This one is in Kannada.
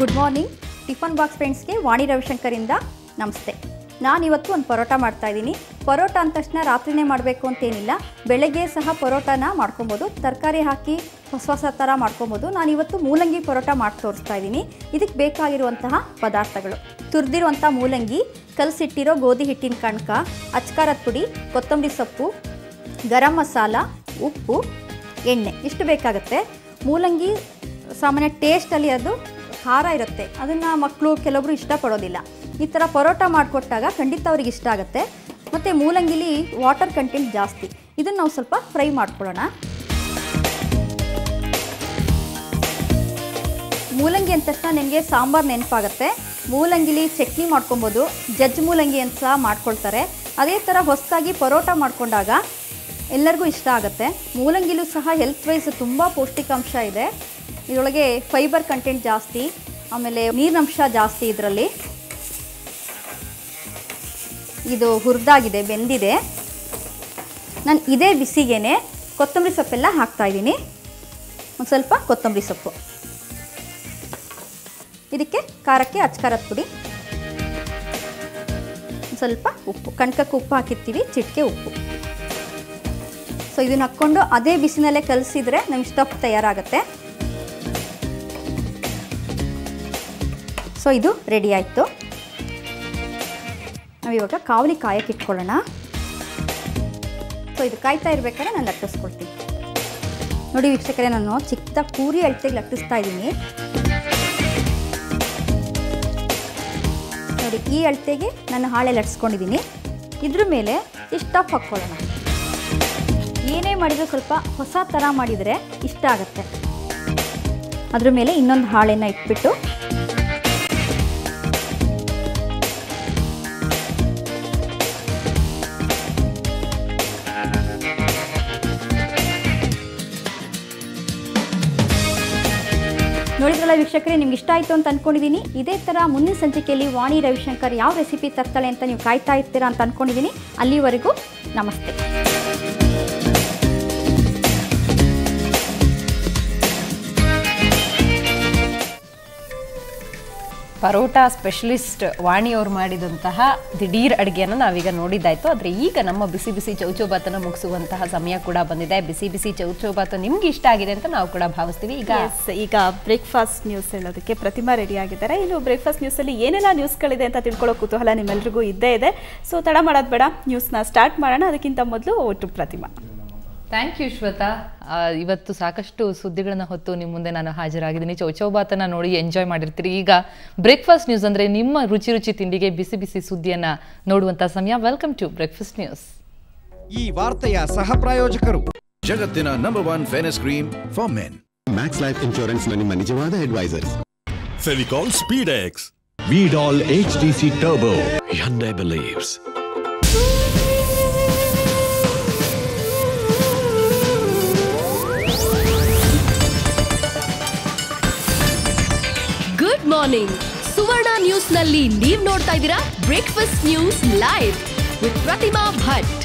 Good morning. ಟಿಫನ್ ಬಾಕ್ಸ್ ಫ್ರೆಂಡ್ಸ್ಗೆ ವಾಣಿ ರವಿಶಂಕರಿಂದ ನಮಸ್ತೆ. ನಾನಿವತ್ತು ಒಂದು ಪರೋಟ ಮಾಡ್ತಾಯಿದ್ದೀನಿ. ಪರೋಟ ಅಂದ ತಕ್ಷಣ ರಾತ್ರಿನೇ ಮಾಡಬೇಕು ಅಂತೇನಿಲ್ಲ, ಬೆಳಗ್ಗೆ ಸಹ ಪರೋಟನ ಮಾಡ್ಕೊಬೋದು, ತರಕಾರಿ ಹಾಕಿ ಹೊಸ ಥರ ಮಾಡ್ಕೊಬೋದು. ನಾನಿವತ್ತು ಮೂಲಂಗಿ ಪರೋಟ ಮಾಡಿ ತೋರಿಸ್ತಾ ಇದ್ದೀನಿ. ಇದಕ್ಕೆ ಬೇಕಾಗಿರುವಂತಹ ಪದಾರ್ಥಗಳು: ತುರಿದಿರುವಂಥ ಮೂಲಂಗಿ, ಕಲಸಿಟ್ಟಿರೋ ಗೋಧಿ ಹಿಟ್ಟಿನ ಕಣಕ, ಅಚ್ಕಾರದ ಪುಡಿ, ಕೊತ್ತಂಬರಿ ಸೊಪ್ಪು, ಗರಂ ಮಸಾಲ, ಉಪ್ಪು, ಎಣ್ಣೆ ಇಷ್ಟು ಬೇಕಾಗುತ್ತೆ. ಮೂಲಂಗಿ ಸಾಮಾನ್ಯ ಟೇಸ್ಟಲ್ಲಿ ಅದು ಖಾರ ಇರುತ್ತೆ, ಅದನ್ನು ಮಕ್ಕಳು ಕೆಲವೊಬ್ರು ಇಷ್ಟಪಡೋದಿಲ್ಲ. ಈ ಥರ ಪರೋಟ ಮಾಡಿಕೊಟ್ಟಾಗ ಖಂಡಿತ ಅವ್ರಿಗೆ ಇಷ್ಟ ಆಗುತ್ತೆ. ಮತ್ತು ಮೂಲಂಗಿಲಿ ವಾಟರ್ ಕಂಟೆಂಟ್ ಜಾಸ್ತಿ, ಇದನ್ನು ನಾವು ಸ್ವಲ್ಪ ಫ್ರೈ ಮಾಡ್ಕೊಳ್ಳೋಣ. ಮೂಲಂಗಿ ಅಂದ ತಕ್ಷಣ ನಿಮಗೆ ಸಾಂಬಾರು ನೆನಪಾಗುತ್ತೆ. ಮೂಲಂಗಿಲಿ ಚಟ್ನಿ ಮಾಡ್ಕೊಬೋದು, ಜಜ್ಜ ಮೂಲಂಗಿ ಅಂತ ಸಹ ಮಾಡ್ಕೊಳ್ತಾರೆ. ಅದೇ ಥರ ಹೊಸದಾಗಿ ಪರೋಟ ಮಾಡಿಕೊಂಡಾಗ ಎಲ್ಲರಿಗೂ ಇಷ್ಟ ಆಗುತ್ತೆ. ಮೂಲಂಗಿಲೂ ಸಹ ಹೆಲ್ತ್ ವೈಸ್ ತುಂಬ ಪೌಷ್ಟಿಕಾಂಶ ಇದೆ. ಇದರೊಳಗೆ ಫೈಬರ್ ಕಂಟೆಂಟ್ ಜಾಸ್ತಿ, ಆಮೇಲೆ ನೀರಿನಂಶ ಜಾಸ್ತಿ ಇದರಲ್ಲಿ. ಇದು ಹುರಿದಾಗಿದೆ, ಬೆಂದಿದೆ. ನಾನು ಇದೇ ಬಿಸಿಗೇನೆ ಕೊತ್ತಂಬರಿ ಸೊಪ್ಪೆಲ್ಲ ಹಾಕ್ತಾಯಿದ್ದೀನಿ. ಒಂದು ಸ್ವಲ್ಪ ಕೊತ್ತಂಬರಿ ಸೊಪ್ಪು, ಇದಕ್ಕೆ ಖಾರಕ್ಕೆ ಅಚ್ಕಾರದ ಪುಡಿ, ಸ್ವಲ್ಪ ಉಪ್ಪು, ಕಣಕಕ್ಕೆ ಉಪ್ಪು ಹಾಕಿರ್ತೀವಿ, ಚಿಟಿಕೆ ಉಪ್ಪು. ಸೊ ಇದನ್ನು ಹಾಕ್ಕೊಂಡು ಅದೇ ಬಿಸಿನಲ್ಲೇ ಕಲಸಿದ್ರೆ ನಮಗೆ ಸ್ಟಫ್ ತಯಾರಾಗುತ್ತೆ. ಸೊ ಇದು ರೆಡಿ ಆಯಿತು. ನಾವಿವಾಗ ಕಾವಲಿ ಕಾಯಕ್ಕೆ ಇಟ್ಕೊಳ್ಳೋಣ. ಸೊ ಇದು ಕಾಯ್ತಾ ಇರಬೇಕಾದ್ರೆ ನಾನು ಲಟ್ಟಿಸ್ಕೊಳ್ತೀನಿ. ನೋಡಿ ವೀಕ್ಷಕರೇ, ನಾನು ಚಿಕ್ಕದಾಗಿ ಪೂರಿ ಅಳತೆಗೆ ಲಟ್ಟಿಸ್ತಾ ಇದ್ದೀನಿ. ನೋಡಿ ಈ ಅಳತೆಗೆ ನಾನು ಹಾಳೆ ಲಟ್ಟಿಸ್ಕೊಂಡಿದ್ದೀನಿ. ಇದ್ರ ಮೇಲೆ ಈ ಸ್ಟಫ್ ಹಾಕ್ಕೊಳ್ಳೋಣ. ಏನೇ ಮಾಡಿದರೂ ಸ್ವಲ್ಪ ಹೊಸ ಥರ ಮಾಡಿದರೆ ಇಷ್ಟ ಆಗುತ್ತೆ. ಅದ್ರ ಮೇಲೆ ಇನ್ನೊಂದು ಹಾಳೆನ ಇಟ್ಬಿಟ್ಟು ನೋಡಿದ್ರಲ್ಲ ವೀಕ್ಷಕರೇ, ನಿಮ್ಗೆ ಇಷ್ಟ ಆಯಿತು ಅಂತ ಅಂದ್ಕೊಂಡಿದ್ದೀನಿ. ಇದೇ ಥರ ಮುಂದಿನ ಸಂಚಿಕೆಯಲ್ಲಿ ವಾಣಿ ರವಿಶಂಕರ್ ಯಾವ ರೆಸಿಪಿ ತರ್ತಾಳೆ ಅಂತ ನೀವು ಕಾಯ್ತಾ ಇರ್ತೀರಾ ಅಂತ ಅಂದ್ಕೊಂಡಿದ್ದೀನಿ. ಅಲ್ಲಿವರೆಗೂ ನಮಸ್ತೆ. ಪರೋಟ ಸ್ಪೆಷಲಿಸ್ಟ್ ವಾಣಿಯವರು ಮಾಡಿದಂತಹ ದಿಢೀರ್ ಅಡುಗೆಯನ್ನು ನಾವೀಗ ನೋಡಿದ್ದಾಯಿತು. ಆದರೆ ಈಗ ನಮ್ಮ ಬಿಸಿ ಬಿಸಿ ಚೌಚೌಬಾತನ್ನು ಮುಗಿಸುವಂತಹ ಸಮಯ ಕೂಡ ಬಂದಿದೆ. ಬಿಸಿ ಬಿಸಿ ಚೌಚೌಬಾತು ನಿಮ್ಗೆ ಇಷ್ಟ ಆಗಿದೆ ಅಂತ ನಾವು ಕೂಡ ಭಾವಿಸ್ತೀವಿ. ಈಗ ಬ್ರೇಕ್ಫಾಸ್ಟ್ ನ್ಯೂಸ್ ಹೇಳೋದಕ್ಕೆ ಪ್ರತಿಮಾ ರೆಡಿ ಆಗಿದ್ದಾರೆ. ಇನ್ನು ಬ್ರೇಕ್ಫಾಸ್ಟ್ ನ್ಯೂಸಲ್ಲಿ ಏನೆಲ್ಲ ನ್ಯೂಸ್ಗಳಿದೆ ಅಂತ ತಿಳ್ಕೊಳ್ಳೋ ಕುತೂಹಲ ನಿಮ್ಮೆಲ್ರಿಗೂ ಇದ್ದೇ ಇದೆ. ಸೊ ತಡ ಮಾಡೋದು ಬೇಡ, ನ್ಯೂಸ್ನ ಸ್ಟಾರ್ಟ್ ಮಾಡೋಣ. ಅದಕ್ಕಿಂತ ಮೊದಲು ಒಟ್ಟು ಪ್ರತಿಮಾ. Thank you Shweta. ಇವತ್ತು ಸಾಕಷ್ಟು ಸುದ್ದಿಗಳನ್ನ ಹೊತ್ತು ನಿಮ್ಮ ಮುಂದೆ ನಾನು ಹಾಜರಾಗಿದ್ದೀನಿ. ಚೌಚೌಬಾತನ್ನ ನೋಡಿ ಎಂಜಾಯ್ ಮಾಡಿರ್ತೀರಿ. ಈಗ ಬ್ರೇಕ್ಫಾಸ್ಟ್ ನ್ಯೂಸ್ ಅಂದರೆ ನಿಮ್ಮ ರುಚಿ ರುಚಿ ತಿಂಡಿಗೆ ಬಿಸಿ ಬಿಸಿ ಸುದ್ದಿಯನ್ನ ನೋಡುವಂಥ ಸಮಯ. Welcome to breakfast news. ಈ ವಾರ್ತೆಯ ಸಹ ಪ್ರಾಯೋಜಕರು ಜಗತ್ತಿನ number 1 fairness cream for men. Max Life insurance ನ ನಿಮ್ಮ ನಿಜವಾದ advisors. Fevicol speed X, Vidal HDC turbo. Hyundai believes. Good morning. Suvarna news ನಲ್ಲಿ ನೀವು ನೋಡ್ತಾ ಇದ್ದೀರಾ breakfast news live with Pratima Bhat.